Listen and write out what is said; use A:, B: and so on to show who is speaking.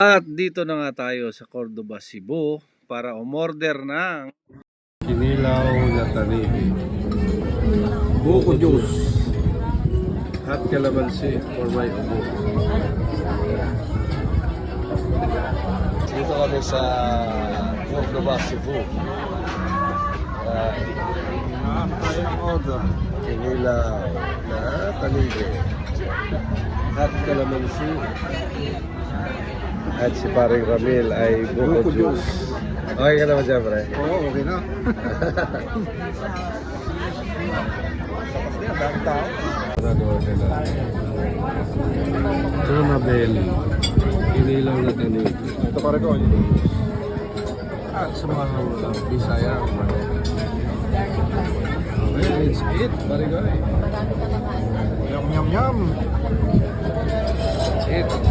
A: At dito na nga tayo sa Cordoba, Cebu para umorder ng
B: Kinilaw na tanigi, buko juice, at calamansi for my ubo. Dito kami sa Cordoba, Cebu. Kinilaw na tanigi at calamansi. At si paring Ramil ay buko juice. Okay ka naman dyan, pre?
C: Oo, okay na. Dami tao.
B: Nagawa ka na. Tuna belly. Kinilaw na tanigi.
C: Ito pare ko.
B: At sa mga Bisaya. Well, it's it, pare ko.
C: Yum, yum, yum.
B: It's it.